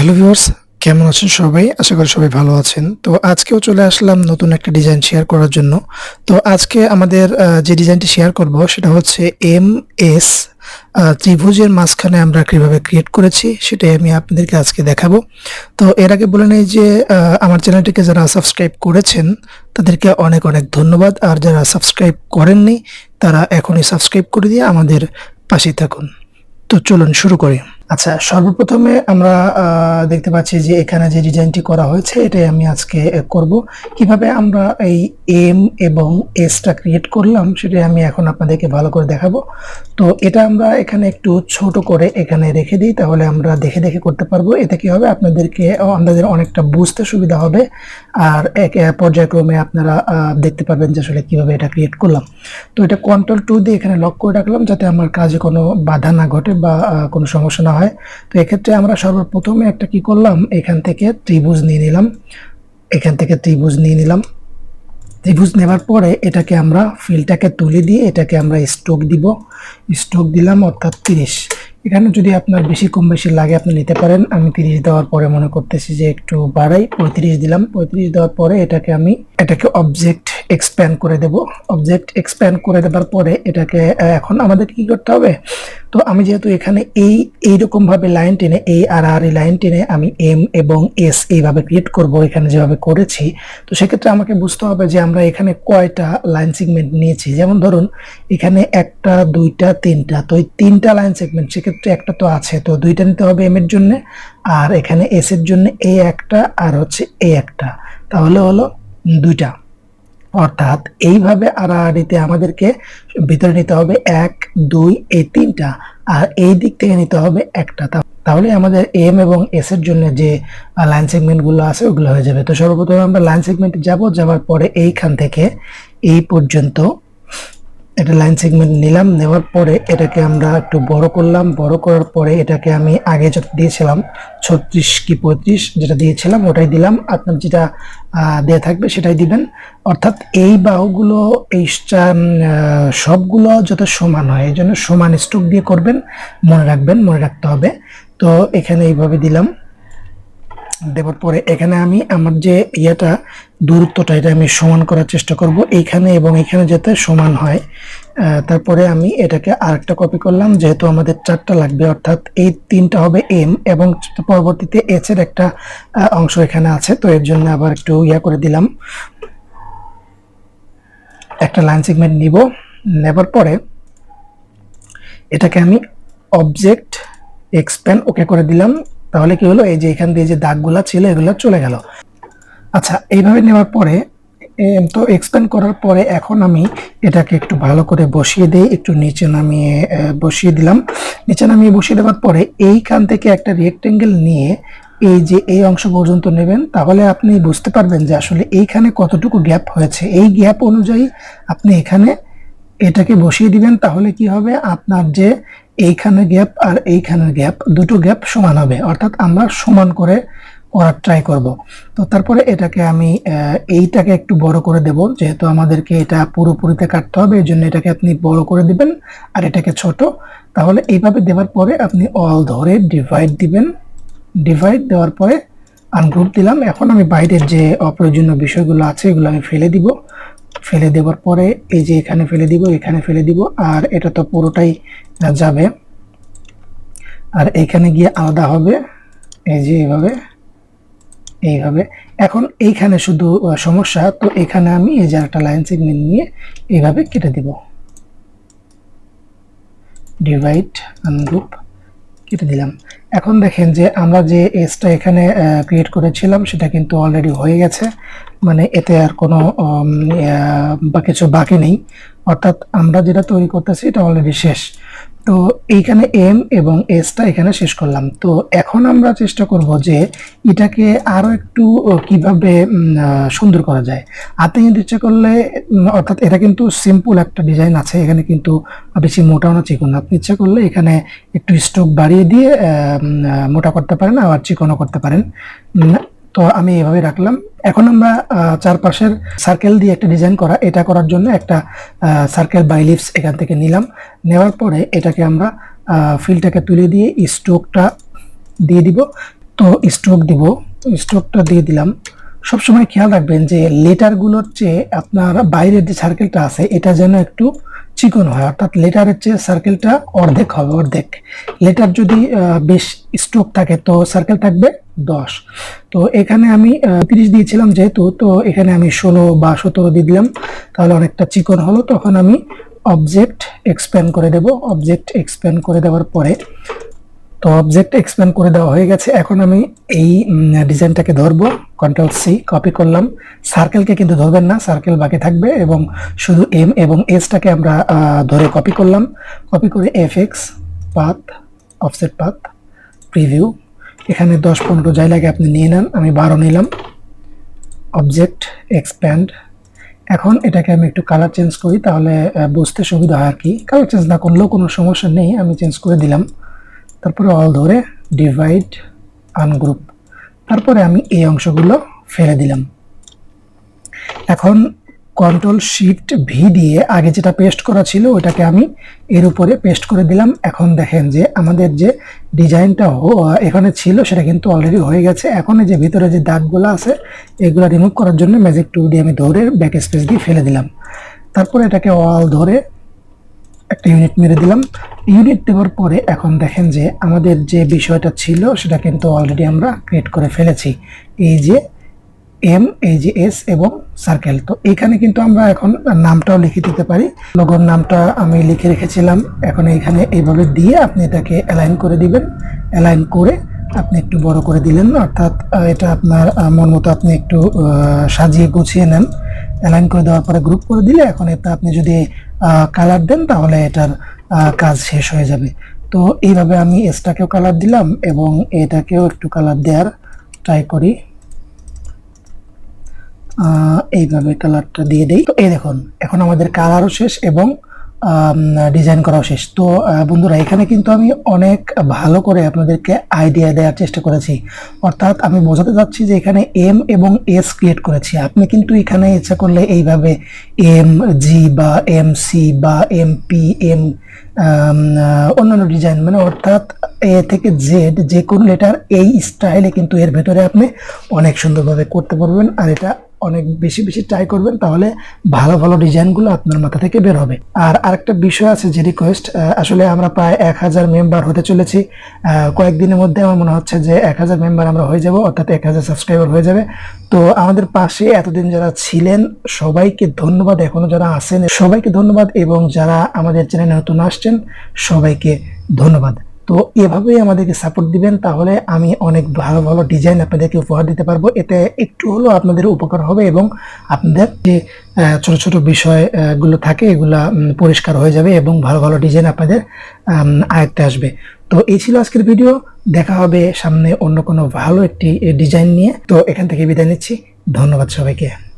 Hello viewers, কেমন আছেন সবাই? আশা করি সবাই ভালো আছেন। তো আজকেও চলে আসলাম নতুন একটা ডিজাইন শেয়ার করার জন্য। তো আজকে আমাদের যে ডিজাইনটি শেয়ার করব সেটা হচ্ছে এমএস ত্রিভুজের মাঝখানে আমরা কিভাবে ক্রিয়েট করেছি সেটাই আমি আপনাদেরকে আজকে দেখাবো। তো এর আগে বলে নেই যে আমার চ্যানেলটিকে যারা সাবস্ক্রাইব করেছেন তাদেরকে অনেক অনেক ধন্যবাদ। আর যারা সাবস্ক্রাইব করেননি তারা এখনই সাবস্ক্রাইব করে দিয়ে আমাদের পাশেই থাকুন। তো চলুন শুরু করি। আচ্ছা, সর্বপ্রথমে আমরা দেখতে পাচ্ছি যে এখানে যে ডিজাইনটি করা হয়েছে এটাই আমি আজকে করব। কিভাবে আমরা এই এম এবং এসটা ক্রিয়েট করলাম সেটাই আমি এখন আপনাদেরকে ভালো করে দেখাবো। তো এটা আমরা এখানে একটু ছোট করে এখানে রেখে দিই, তাহলে আমরা দেখে দেখে করতে পারবো। এতে কি হবে, আপনাদের অনেকটা বুঝতে সুবিধা হবে। আর এক পর্যায়ক্রমে আপনারা দেখতে পারবেন যে আসলে কিভাবে এটা ক্রিয়েট করলাম। তো এটা Ctrl+2 দিয়ে এখানে লক করে রাখলাম যাতে আমার কাজে কোনো বাধা না ঘটে বা কোনো সমস্যা না হয়। তো এক্ষেত্রে আমরা সর্বপ্রথমে একটা কি করলাম, এখান থেকে ত্রিভুজ নিয়ে নিলাম। ত্রিভুজ নেবার পরে এটাকে আমরা ফিলটাকে তুলে দিয়ে এটাকে আমরা স্ট্রোক দিব। স্ট্রোক দিলাম অর্থাৎ 30। এখানে যদি আপনার বেশি কম বেশি লাগে আপনি নিতে পারেন। আমি 30 দেওয়ার পরে মনে করতেছি যে একটু বাড়াই, 35 দিলাম। 35 দেওয়ার পরে এটাকে অবজেক্ট এক্সপ্যান্ড করে দেব। অবজেক্ট এক্সপ্যান্ড করে দেওয়ার পরে এটাকে এখন আমাদের কি করতে হবে, তো আমি যেহেতু এখানে এইরকম ভাবে লাইন টেনে এই লাইন টেনে আমি এম এবং এস এইভাবে ক্রিয়েট করব এখানে যেভাবে করেছি। তো সেক্ষেত্রে আমাকে বুঝতে হবে যে আমরা এখানে কয়টা লাইন সেগমেন্ট নিয়েছি। যেমন ধরুন এখানে একটা, দুইটা, তিনটা। তো এই তিনটা লাইন সেগমেন্ট, সেক্ষেত্রে একটা তো আছে, তো দুইটা নিতে হবে এম এর জন্য, আর এখানে এস এর জন্য এই একটা আর হচ্ছে এই একটা, তাহলে হলো দুইটা। অর্থাৎ এইভাবে আড়াআড়িতে আমাদেরকে ভিতরে নিতে হবে 1, 2, এই তিনটা, আর এই দিক থেকে নিতে হবে একটা। তাহলে আমাদের এম এবং এস এর জন্য যে লাইন সেগমেন্ট গুলো আছে ওগুলো হয়ে যাবে। তো সর্বপ্রথম আমরা লাইন সেগমেন্টে যাওয়ার পরে এইখান থেকে এই পর্যন্ত একটা লাইন সেগমেন্ট নিলাম। নেওয়ার পরে এটাকে আমরা একটু বড় করলাম। বড় করার পরে এটাকে আমি আগে যেটা দিয়েছিলাম 36 কি 35 যেটা দিয়েছিলাম ওটাই দিলাম। আপনার যেটা দেয়া থাকবে সেটাই দিবেন। অর্থাৎ এই বাহুগুলো সবগুলো যাতে সমান হয় এই জন্য সমান স্ট্রোক দিয়ে করবেন, মনে রাখতে হবে। তো এখানে এইভাবে দিলাম। দেওয়ার পরে এখানে আমি আমার যে দূরত্বটা এটা আমি সমান করার চেষ্টা করব, এইখানে এবং এখানে যাতে সমান হয়। তারপরে আমি এটাকে আরেকটা কপি করলাম, যেহেতু আমাদের 4টা লাগবে, অর্থাৎ এই 3টা হবে এম এবং পরবর্তীতে এস এর একটা অংশ এখানে আছে, তো এর জন্য আবার একটু করে দিলাম। একটা লাইন সেগমেন্ট নিব। নেবার পরে এটাকে আমি অবজেক্ট এক্সপ্যান্ড ওকে করে দিলাম। তাহলে কি হলো, এই যে এখান দিয়ে যে দাগগুলা ছিল এগুলো চলে গেল। আচ্ছা, এইভাবে নেওয়ার পরে তো এক্সপ্যান্ড করার পরে এখন আমি এটাকে একটু ভালো করে বসিয়ে দিই। একটু নিচে নামিয়ে বসিয়ে দিলাম। নিচে নামিয়ে বসিয়ে দেওয়ার পরে এইখান থেকে একটা রেক্টেঙ্গেল নিয়ে এই যে এই অংশ পর্যন্ত নেবেন, তাহলে আপনি বুঝতে পারবেন যে আসলে এইখানে কতটুকু গ্যাপ হয়েছে। এই গ্যাপ অনুযায়ী আপনি এখানে এটাকে বসিয়ে দিবেন। তাহলে কি হবে, আপনার যে এইখানে গ্যাপ আর এইখানের গ্যাপ, দুটো গ্যাপ সমান হবে। অর্থাৎ আমরা সমান করে করার ট্রাই করব। তো তারপরে এটাকে আমি এইটাকে একটু বড় করে দেব, যেহেতু আমাদেরকে এটা পুরোপুরিতে কাটতে হবে, এই জন্য এটাকে আপনি বড় করে দিবেন আর এটাকে ছোট। তাহলে এইভাবে দেওয়ার পরে আপনি অল ধরে ডিভাইড দিবেন। ডিভাইড দেওয়ার পরে আনগ্রুপ দিলাম। এখন আমি বাইরের যে অপ্রয়োজনীয় বিষয়গুলো আছে এগুলো আমি ফেলে দিব। ফেলে দেওয়ার পরে এই যে এখানে ফেলে দিব, এখানে ফেলে দিব, আর এটা তো পুরোটাই যাবে। আর এখানে গিয়ে আলাদা হবে, এই যে এইভাবে। এখন এইখানে শুধু সমস্যা, তো এখানে আমি এই যে একটা লাইন সেগমেন্ট নিয়ে এইভাবে কেটে দিব। ডিভাইড আনগ্রুপ কেটে দিলাম। এখন দেখেন যে আমরা যে এসটা এখানে ক্রিয়েট করেছিলাম সেটা কিন্তু অলরেডি হয়ে গেছে, মানে এতে আর কোনো বা কিছু বাকি নেই। অর্থাৎ আমরা যেটা তৈরি করতেছি এটা অলরেডি শেষ। তো এইখানে এম এবং এসটা এখানে শেষ করলাম। তো এখন আমরা চেষ্টা করব যে এটাকে আরো একটু কিভাবে সুন্দর করা যায়। হাতে কিন্তু ইচ্ছা করলে অর্থাৎ এটা কিন্তু সিম্পল একটা ডিজাইন আছে, এখানে কিন্তু বেশি মোটাও না চিকন। আপনি ইচ্ছা করলে এখানে একটু স্ট্রোক বাড়িয়ে দিয়ে মোটা করতে পারেন, আবার চিকনও করতে পারেন। তো আমি এভাবে রাখলাম। এখন আমরা চারপাশের সার্কেল দিয়ে একটা ডিজাইন এটা করার জন্য একটা সার্কেল বাইলিপস এখান থেকে নিলাম। নেওয়ার পরে এটাকে আমরা ফিলটাকে তুলে দিয়ে স্ট্রোকটা দিয়ে দিব। তো স্ট্রোক দিব, তো স্ট্রোকটা দিয়ে দিলাম। সবসময় খেয়াল রাখবেন যে লেটারগুলোর চেয়ে আপনার বাইরের যে সার্কেলটা আছে এটা যেন একটু চিকন হয়, অর্থাৎ লেটারের চেয়ে সার্কেলটা অর্ধেক হবে, অর্ধেক। লেটার যদি বেশ স্ট্রোক থাকে তো সার্কেল থাকবে 10। তো এখানে আমি 30 দিয়েছিলাম যেহেতু, তো এখানে আমি 16 বা 17 দিয়ে দিলাম, তাহলে অনেকটা চিকন হলো। তখন আমি অবজেক্ট এক্সপ্যান্ড করে দেব। অবজেক্ট এক্সপ্যান্ড করে দেওয়ার পরে, তো অবজেক্ট এক্সপ্যান্ড করে দেওয়া হয়ে গেছে। এখন আমি এই ডিজাইনটাকে ধরবো, কন্ট্রোল সি কপি করলাম। সার্কেলকে কিন্তু ধরবেন না, সার্কেল বাকি থাকবে, এবং শুধু এম এবং এসটাকে আমরা ধরে কপি করলাম। কপি করে FX path, offset path, preview, এখানে 10-15 যাই লাগে আপনি নিয়ে নেন, আমি 12 নিলাম। Object expand. এখন এটাকে আমি একটু কালার চেঞ্জ করি, তাহলে বুঝতে সুবিধা হয় আর কি। কালার চেঞ্জ না করলেও কোনো সমস্যা নেই, আমি চেঞ্জ করে দিলাম। তারপরে অল ধরে ডিভাইড, আনগ্রুপ, তারপরে আমি এই অংশগুলো ফেলে দিলাম। এখন কন্ট্রোল শিফট ভি দিয়ে আগে যেটা পেস্ট করা ছিল ওটাকে আমি এর উপরে পেস্ট করে দিলাম। এখন দেখেন যে আমাদের যে ডিজাইনটা এখানে ছিল সেটা কিন্তু অলরেডি হয়ে গেছে। এখন এই যে ভিতরে যে দাগগুলো আছে এগুলো রিমুভ করার জন্য ম্যাজিক টুল দিয়ে আমি ধরে ব্যাক স্পেস দিয়ে ফেলে দিলাম। তারপরে এটাকে অল ধরে একটা ইউনিট মেরে দিলাম। ইউনিট দেওয়ার পরে এখন দেখেন যে আমাদের যে বিষয়টা ছিল সেটা কিন্তু অলরেডি আমরা ক্রিয়েট করে ফেলেছি। এই যে এম, এই যে এস এবং সার্কেল। তো এখানে কিন্তু আমরা এখন নামটাও লিখে দিতে পারি। লোগোর নামটা আমি লিখে রেখেছিলাম, এখন এইখানে এইভাবে দিয়ে আপনি এটাকে অ্যালাইন করে দিবেন। অ্যালাইন করে আপনি একটু বড় করে দিলেন, অর্থাৎ এটা আপনার মন মতো আপনি একটু সাজিয়ে গুছিয়ে নেন। অ্যালাইন করে দেওয়ার পরে গ্রুপ করে দিলে এখন এটা আপনি যদি কালার দেন তাহলে এটার কাজ শেষ হয়ে যাবে। তো এইভাবে আমি এসটাকেও কালার দিলাম এবং এটাকেও একটু কালার দেওয়ার ট্রাই করি। এইভাবে কালারটা দিয়ে দেই। তো এই দেখুন এখন আমাদের কালারও শেষ এবং ডিজাইন করাও শেষ। তো বন্ধুরা এখানে কিন্তু আমি অনেক ভালো করে আপনাদেরকে আইডিয়া দেওয়ার চেষ্টা করেছি, অর্থাৎ আমি বোঝাতে চাচ্ছি যে এখানে এম এবং এস ক্রিয়েট করেছি। আপনি কিন্তু এখানে ইচ্ছা করলে এইভাবে এম জি বা এম সি বা এম পি এম অন্যান্য ডিজাইন, মানে অর্থাৎ এ থেকে জেড যে কোনো লেটার এই স্টাইলে কিন্তু এর ভেতরে আপনি অনেক সুন্দরভাবে করতে পারবেন। আর এটা অনেক বেশি বেশি ট্রাই করবেন, তাহলে ভালো ভালো ডিজাইনগুলো আপনার মাথা থেকে বের হবে। আর আরেকটা বিষয় আছে যে রিকোয়েস্ট, আসলে আমরা প্রায় 1000 মেম্বার হতে চলেছি। কয়েকদিনের মধ্যে আমার মনে হচ্ছে যে 1000 মেম্বার আমরা হয়ে যাব, অর্থাৎ 1000 সাবস্ক্রাইবার হয়ে যাবে। তো আমাদের পাশে এতদিন যারা ছিলেন সবাইকে ধন্যবাদ, এখনো যারা আছেন সবাইকে ধন্যবাদ, এবং যারা আমাদের চ্যানেলে নতুন আসছেন সবাইকে ধন্যবাদ। তো এভাবেই আমাদেরকে সাপোর্ট দিবেন, তাহলে আমি অনেক ভালো ভালো ডিজাইন আপনাদেরকে উপহার দিতে পারবো। এতে একটু হলেও আপনাদের উপকার হবে এবং আপনাদের যে ছোট ছোট বিষয় গুলো থাকে এগুলা পরিষ্কার হয়ে যাবে এবং ভালো ভালো ডিজাইন আপনাদের আয়ত্তে আসবে। তো এই ছিল আজকের ভিডিও। দেখা হবে সামনে অন্য কোনো ভালো একটি ডিজাইন নিয়ে। তো এখান থেকে বিদায় নিচ্ছি, ধন্যবাদ সবাইকে।